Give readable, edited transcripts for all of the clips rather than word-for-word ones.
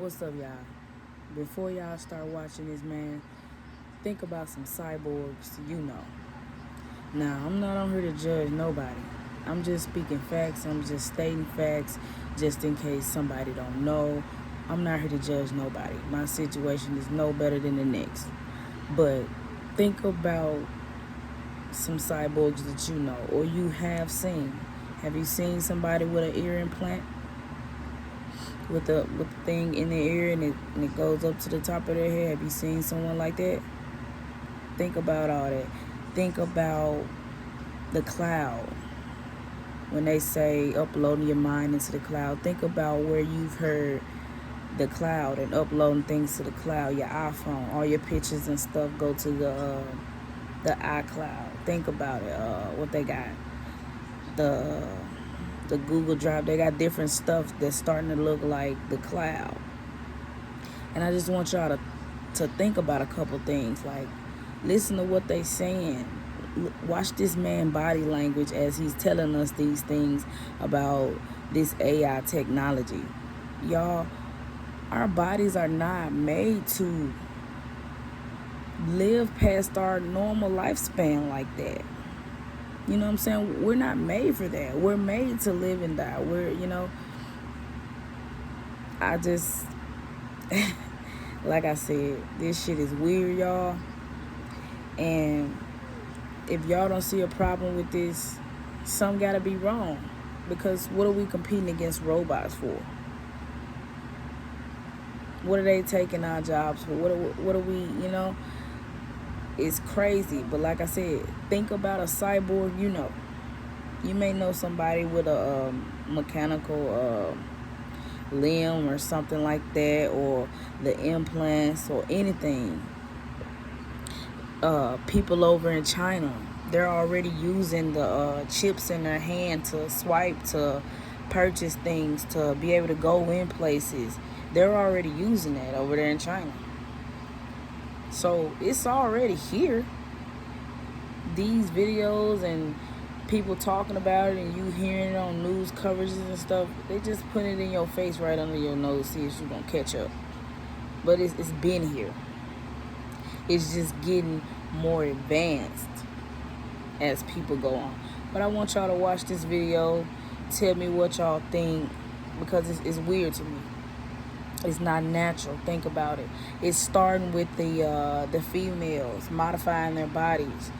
What's up, y'all? Before y'all start watching this, man, think about some cyborgs you know. Now, I'm not on here to judge nobody. I'm just speaking facts. I'm just stating facts just in case somebody don't know. I'm not here to judge nobody. My situation is no better than the next. But think about some cyborgs that you know or you have seen. Have you seen somebody with an ear implant? With the thing in their ear and it goes up to the top of their head. Have you seen someone like that? Think about all that. Think about the cloud. When they say uploading your mind into the cloud, think about where you've heard the cloud and uploading things to the cloud. Your iPhone, all your pictures and stuff go to the iCloud. Think about it. What they got, the Google Drive. They got different stuff that's starting to look like the cloud. And I just want y'all to think about a couple things. Like, listen to what they saying. Watch this man body language as he's telling us these things about this AI technology. Y'all, our bodies are not made to live past our normal lifespan like that. You know what I'm saying? We're not made for that. We're made to live and die. I just, like I said, this shit is weird, y'all. And if y'all don't see a problem with this, something gotta be wrong. Because what are we competing against robots for? What are they taking our jobs for? What are we, It's crazy. But like I said, think about a cyborg you know. You may know somebody with a mechanical limb or something like that, or the implants or anything. People over in China, they're already using the chips in their hand to swipe, to purchase things, to be able to go in places. They're already using that over there in China. So it's already here. These videos and people talking about it and you hearing it on news coverages and stuff, they just put it in your face right under your nose, see if you're going to catch up. But it's been here. It's just getting more advanced as people go on. But I want y'all to watch this video. Tell me what y'all think, because it's weird to me. It's not natural. Think about it. It's starting with the females modifying their bodies,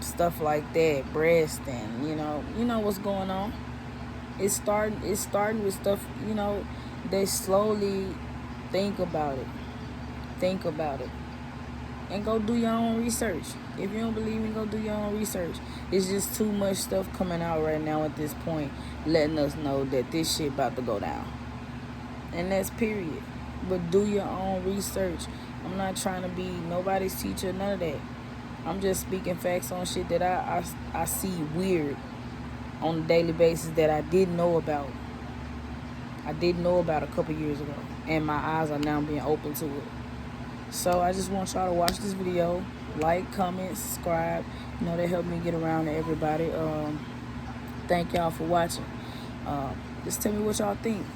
stuff like that, breast, and you know what's going on. It's starting with stuff. They slowly think about it. Think about it. And go do your own research. If you don't believe me, go do your own research. It's just too much stuff coming out right now at this point, letting us know that this shit about to go down. And that's period. But do your own research. I'm not trying to be nobody's teacher, none of that. I'm just speaking facts on shit that I see weird on a daily basis that I didn't know about. I didn't know about a couple years ago. And my eyes are now being open to it. So I just want y'all to watch this video. Like, comment, subscribe. That helped me get around to everybody. Thank y'all for watching. Just tell me what y'all think.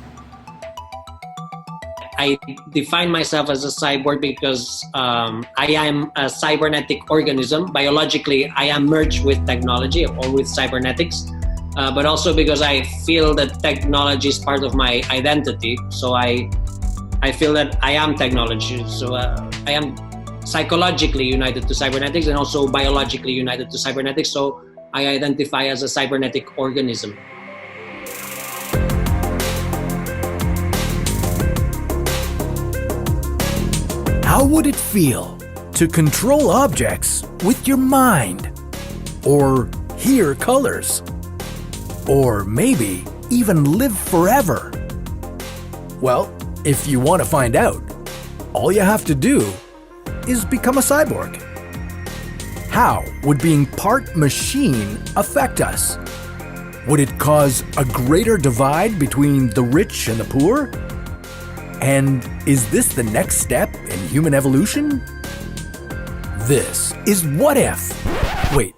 I define myself as a cyborg because I am a cybernetic organism. Biologically, I am merged with technology or with cybernetics, but also because I feel that technology is part of my identity. So I feel that I am technology. So I am psychologically united to cybernetics and also biologically united to cybernetics. So I identify as a cybernetic organism. How would it feel to control objects with your mind? Or hear colors? Or maybe even live forever? Well, if you want to find out, all you have to do is become a cyborg. How would being part machine affect us? Would it cause a greater divide between the rich and the poor? And is this the next step in human evolution? This is What If. Wait,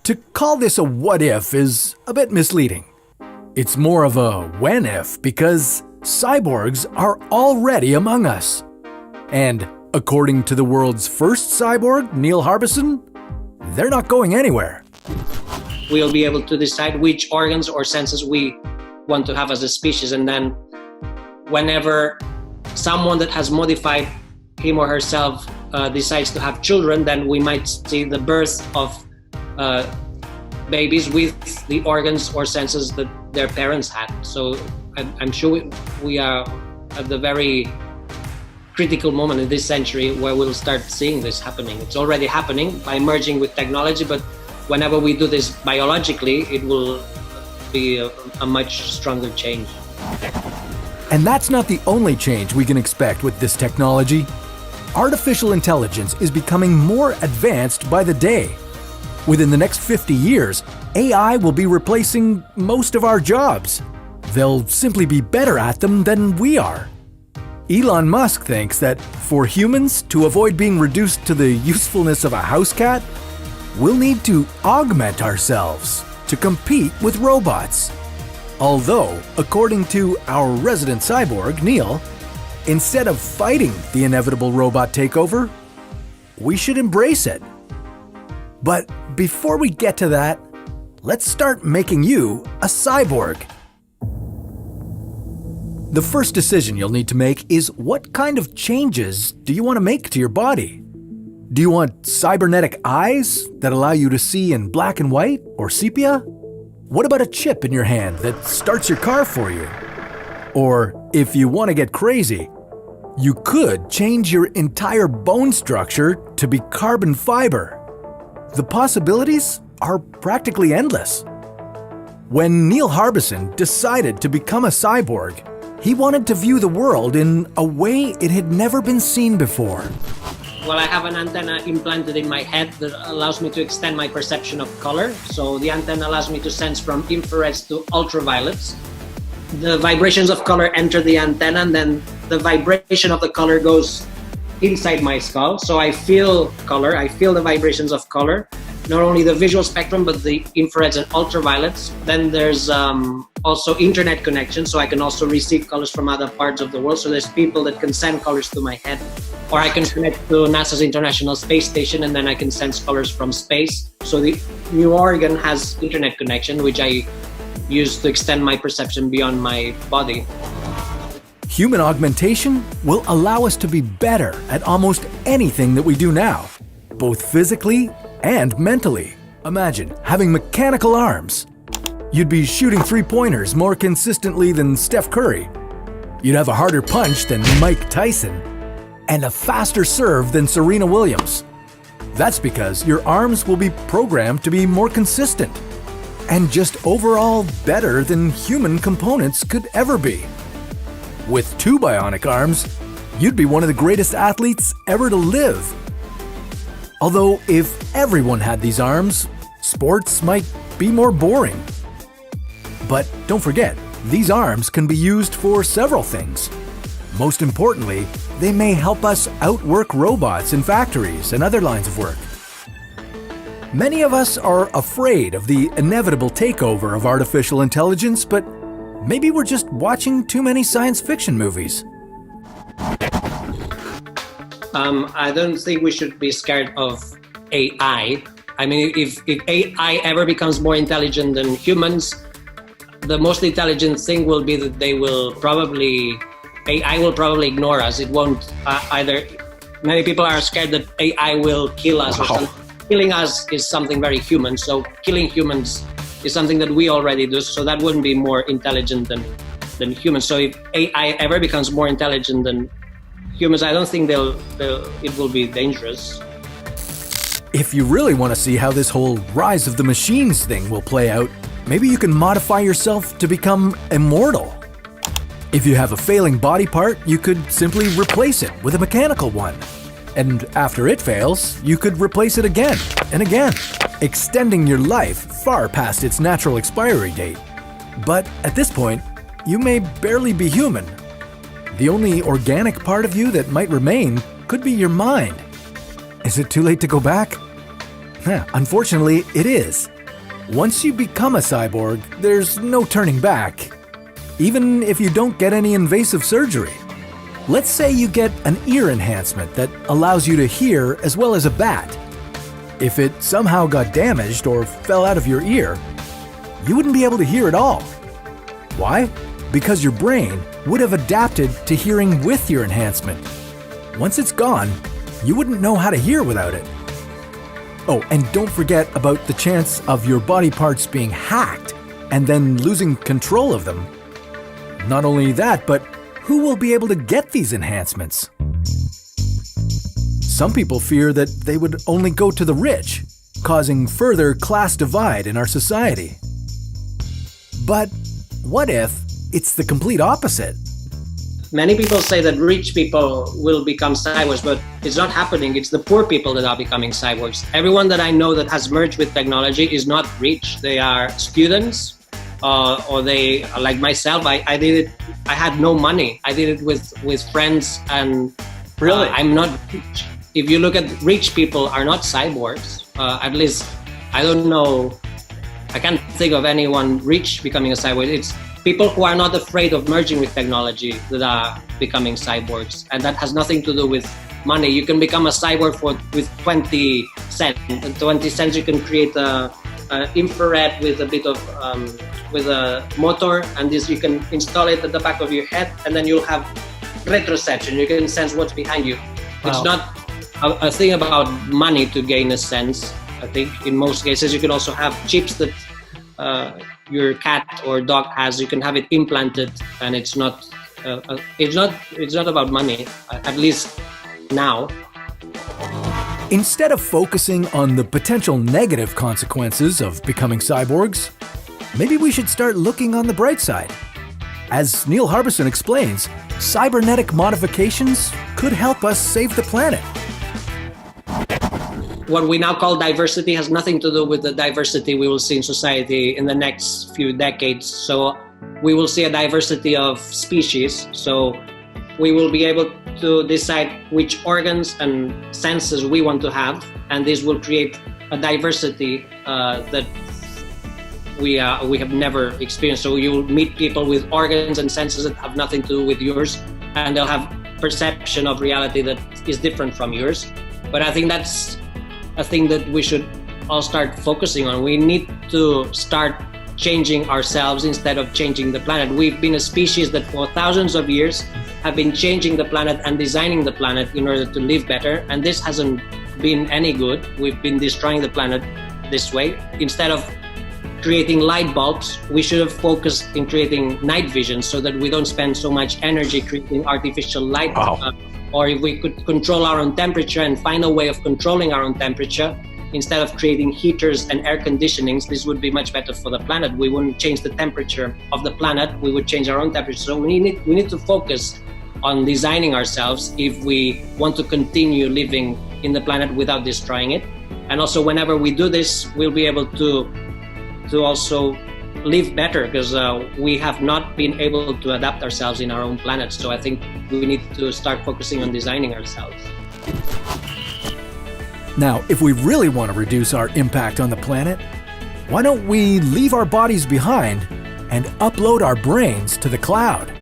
to call this a what if is a bit misleading. It's more of a when if, because cyborgs are already among us. And according to the world's first cyborg, Neil Harbison, they're not going anywhere. We'll be able to decide which organs or senses we want to have as a species, and then whenever someone that has modified him or herself decides to have children, then we might see the birth of babies with the organs or senses that their parents had. So I'm sure we are at the very critical moment in this century where we'll start seeing this happening. It's already happening by merging with technology, but whenever we do this biologically, it will be a much stronger change. And that's not the only change we can expect with this technology. Artificial intelligence is becoming more advanced by the day. Within the next 50 years, AI will be replacing most of our jobs. They'll simply be better at them than we are. Elon Musk thinks that for humans to avoid being reduced to the usefulness of a house cat, we'll need to augment ourselves to compete with robots. Although, according to our resident cyborg, Neil, instead of fighting the inevitable robot takeover, we should embrace it. But before we get to that, let's start making you a cyborg. The first decision you'll need to make is what kind of changes do you want to make to your body? Do you want cybernetic eyes that allow you to see in black and white or sepia? What about a chip in your hand that starts your car for you? Or if you want to get crazy, you could change your entire bone structure to be carbon fiber. The possibilities are practically endless. When Neil Harbison decided to become a cyborg, he wanted to view the world in a way it had never been seen before. Well, I have an antenna implanted in my head that allows me to extend my perception of color. So the antenna allows me to sense from infrareds to ultraviolets. The vibrations of color enter the antenna, and then the vibration of the color goes inside my skull. So I feel color, I feel the vibrations of color, not only the visual spectrum, but the infrareds and ultraviolets. Then there's also internet connection, so I can also receive colors from other parts of the world. So there's people that can send colors to my head, or I can connect to NASA's International Space Station, and then I can sense colors from space. So the new organ has internet connection, which I use to extend my perception beyond my body. Human augmentation will allow us to be better at almost anything that we do now, both physically and mentally. Imagine having mechanical arms. You'd be shooting three-pointers more consistently than Steph Curry. You'd have a harder punch than Mike Tyson, and a faster serve than Serena Williams. That's because your arms will be programmed to be more consistent, and just overall better than human components could ever be. With 2 bionic arms, you'd be one of the greatest athletes ever to live. Although if everyone had these arms, sports might be more boring. But don't forget, these arms can be used for several things. Most importantly, they may help us outwork robots in factories and other lines of work. Many of us are afraid of the inevitable takeover of artificial intelligence, but maybe we're just watching too many science fiction movies. I don't think we should be scared of AI. I mean, if AI ever becomes more intelligent than humans, the most intelligent thing will be that AI will probably ignore us. It won't either. Many people are scared that AI will kill us. Or something. Killing us is something very human. So killing humans is something that we already do. So that wouldn't be more intelligent than humans. So if AI ever becomes more intelligent than humans, I don't think it will be dangerous. If you really want to see how this whole rise of the machines thing will play out, maybe you can modify yourself to become immortal. If you have a failing body part, you could simply replace it with a mechanical one. And after it fails, you could replace it again and again, extending your life far past its natural expiry date. But at this point, you may barely be human. The only organic part of you that might remain could be your mind. Is it too late to go back? Unfortunately, it is. Once you become a cyborg, there's no turning back. even if you don't get any invasive surgery. Let's say you get an ear enhancement that allows you to hear as well as a bat. If it somehow got damaged or fell out of your ear, you wouldn't be able to hear at all. Why? Because your brain would have adapted to hearing with your enhancement. Once it's gone, you wouldn't know how to hear without it. Oh, and don't forget about the chance of your body parts being hacked and then losing control of them. Not only that, but who will be able to get these enhancements? Some people fear that they would only go to the rich, causing further class divide in our society. But what if it's the complete opposite? Many people say that rich people will become cyborgs, but it's not happening. It's the poor people that are becoming cyborgs. Everyone that I know that has merged with technology is not rich. They are students, or they, like myself, I did it. I had no money. I did it with friends, and Really? I'm not rich. If you look at rich people are not cyborgs. At least I don't know. I can't think of anyone rich becoming a cyborg. It's people who are not afraid of merging with technology that are becoming cyborgs, and that has nothing to do with money. You can become a cyborg with 20 cents. And 20 cents you can create a infrared with a bit of with a motor, and this you can install it at the back of your head, and then you'll have retroception. You can sense what's behind you. Wow. It's not a thing about money to gain a sense. I think in most cases you can also have chips that your cat or dog has. You can have it implanted, and it's not about money, at least now. Instead of focusing on the potential negative consequences of becoming cyborgs, maybe we should start looking on the bright side. As Neil Harbison explains, cybernetic modifications could help us save the planet. What we now call diversity has nothing to do with the diversity we will see in society in the next few decades. So we will see a diversity of species. So we will be able to decide which organs and senses we want to have, and this will create a diversity that we have never experienced. So you will meet people with organs and senses that have nothing to do with yours, and they'll have perception of reality that is different from yours. But I think that's a thing that we should all start focusing on. We need to start changing ourselves instead of changing the planet. We've been a species that for thousands of years have been changing the planet and designing the planet in order to live better, and this hasn't been any good. We've been destroying the planet this way. Instead of creating light bulbs, we should have focused in creating night vision so that we don't spend so much energy creating artificial light. Wow. Or if we could control our own temperature and find a way of controlling our own temperature, instead of creating heaters and air conditionings, this would be much better for the planet. We wouldn't change the temperature of the planet, we would change our own temperature. So we need to focus on designing ourselves if we want to continue living in the planet without destroying it. And also whenever we do this, we'll be able to also live better, because we have not been able to adapt ourselves in our own planet. So I think we need to start focusing on designing ourselves. Now, if we really want to reduce our impact on the planet, why don't we leave our bodies behind and upload our brains to the cloud?